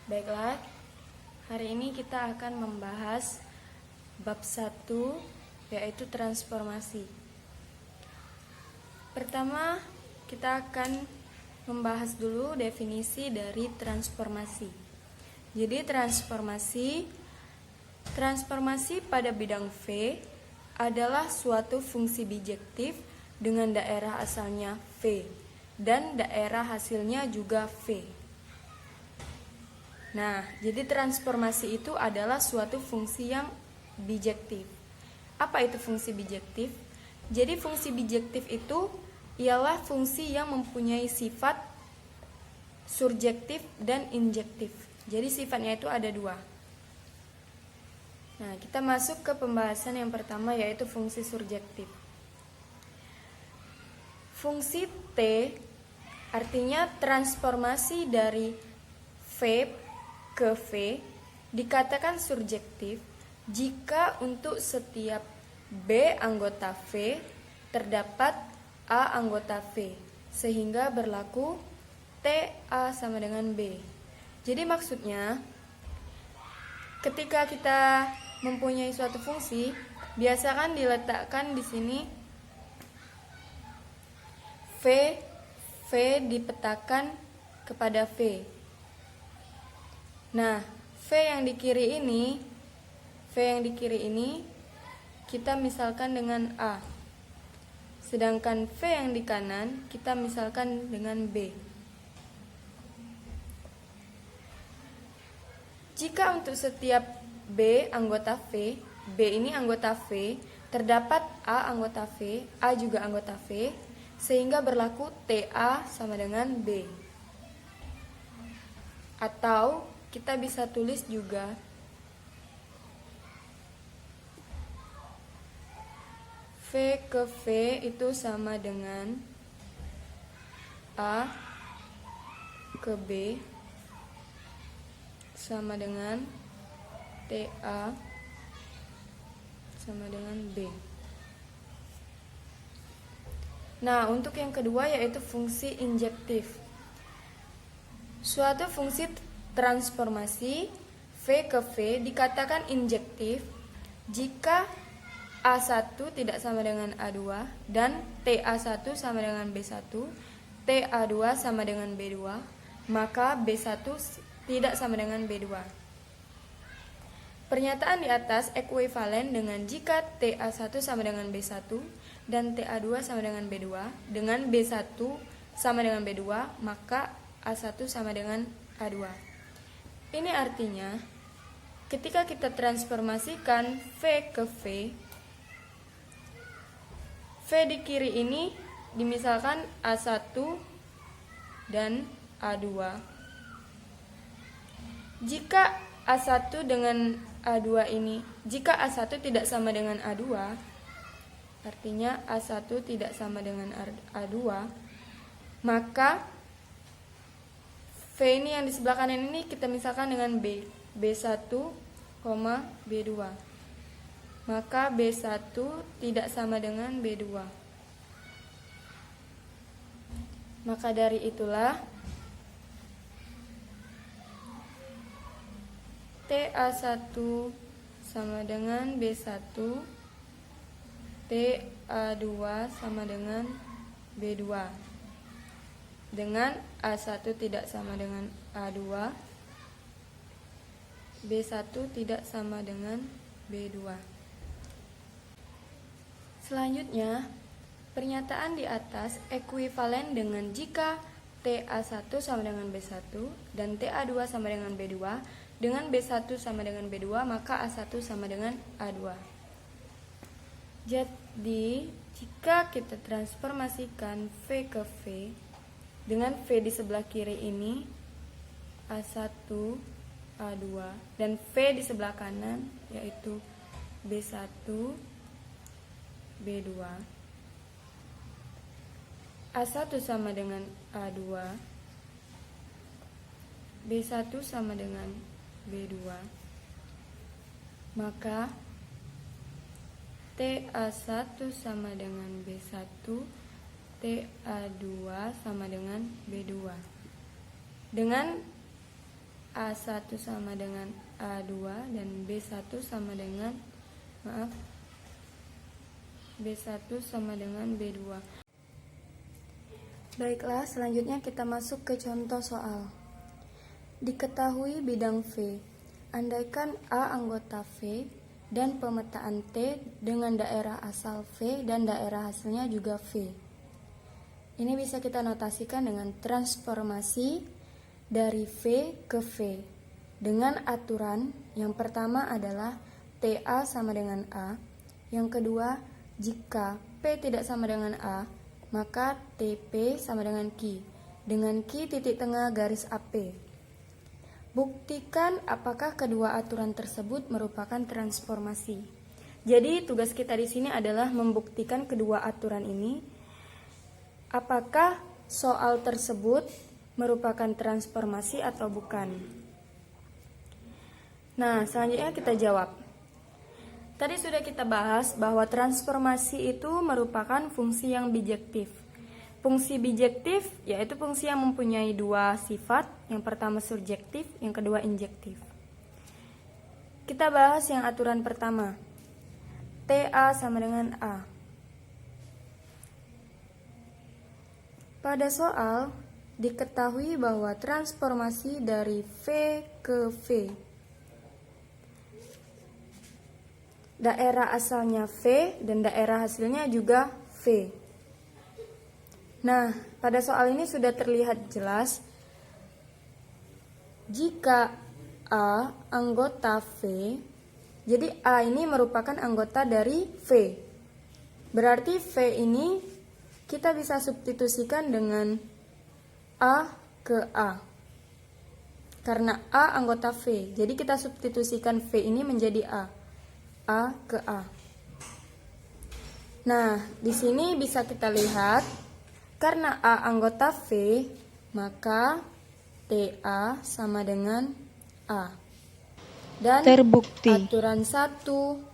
Baiklah, hari ini kita akan membahas bab 1, yaitu transformasi. Pertama, kita akan membahas dulu definisi dari transformasi. Jadi transformasi pada bidang V adalah suatu fungsi bijektif dengan daerah asalnya V dan daerah hasilnya juga V. Nah, jadi transformasi itu adalah suatu fungsi yang bijektif. Apa itu fungsi bijektif? Jadi fungsi bijektif itu ialah fungsi yang mempunyai sifat surjektif dan injektif. Jadi sifatnya itu ada dua. Nah, kita masuk ke pembahasan yang pertama, yaitu fungsi surjektif. Fungsi T artinya transformasi dari V ke V dikatakan surjektif jika untuk setiap B anggota V terdapat A anggota V, sehingga berlaku TA sama dengan B. Jadi maksudnya ketika kita mempunyai suatu fungsi, biasakan diletakkan di sini V dipetakan kepada V. Nah, V yang di kiri ini kita misalkan dengan A. Sedangkan V yang di kanan kita misalkan dengan B. Jika untuk setiap B anggota V, B ini anggota V, terdapat A anggota V, A juga anggota V, sehingga berlaku TA sama dengan B. Atau kita bisa tulis juga V ke V itu sama dengan A ke B sama dengan TA sama dengan B. Nah, untuk yang kedua yaitu fungsi injektif. Suatu fungsi transformasi V ke V dikatakan injektif jika A1 tidak sama dengan A2 dan TA1 sama dengan B1, TA2 sama dengan B2, maka B1 tidak sama dengan B2. Pernyataan di atas ekuivalen dengan jika TA1 sama dengan B1 dan TA2 sama dengan B2, dengan B1 sama dengan B2, maka A1 sama dengan A2. Ini artinya ketika kita transformasikan V ke V, V di kiri ini dimisalkan A1 dan A2. Jika A1 dengan A2 ini, jika A1 tidak sama dengan A2, artinya A1 tidak sama dengan A2, maka V ini yang di sebelah kanan ini kita misalkan dengan B1, B2. Maka B1 tidak sama dengan B2. Maka dari itulah TA1 sama dengan B1, TA2 sama dengan B2. Dengan A1 tidak sama dengan A2, B1 tidak sama dengan B2. Selanjutnya, pernyataan di atas ekuivalen dengan jika TA1 sama dengan B1 dan TA2 sama dengan B2, dengan B1 sama dengan B2, maka A1 sama dengan A2. Jadi, jika kita transformasikan V ke V, dengan V di sebelah kiri ini A1, A2, dan V di sebelah kanan yaitu B1, B2. A1 sama dengan A2, B1 sama dengan B2, maka TA1 sama dengan B1, TA2 sama dengan B2. Dengan A1 sama dengan A2 dan B1 sama dengan B1 sama dengan B2. Baiklah, selanjutnya kita masuk ke contoh soal. Diketahui bidang V. Andaikan A anggota V dan pemetaan T dengan daerah asal V dan daerah hasilnya juga V. Ini bisa kita notasikan dengan transformasi dari V ke V dengan aturan yang pertama adalah TA sama dengan A, yang kedua jika P tidak sama dengan A maka TP sama dengan Q dengan Q titik tengah garis AP. Buktikan apakah kedua aturan tersebut merupakan transformasi. Jadi tugas kita di sini adalah membuktikan kedua aturan ini apakah soal tersebut merupakan transformasi atau bukan. Nah, selanjutnya kita jawab. Tadi sudah kita bahas bahwa transformasi itu merupakan fungsi yang bijektif. Fungsi bijektif yaitu fungsi yang mempunyai dua sifat, yang pertama surjektif, yang kedua injektif. Kita bahas yang aturan pertama. TA sama dengan A. Pada soal diketahui bahwa transformasi dari V ke V, daerah asalnya V dan daerah hasilnya juga V. Nah, pada soal ini sudah terlihat jelas jika A anggota V, jadi A ini merupakan anggota dari V. Berarti V ini kita bisa substitusikan dengan A ke A. Karena A anggota V, jadi kita substitusikan V ini menjadi A. A ke A. Nah, di sini bisa kita lihat karena A anggota V, maka TA sama dengan A. Dan terbukti aturan 1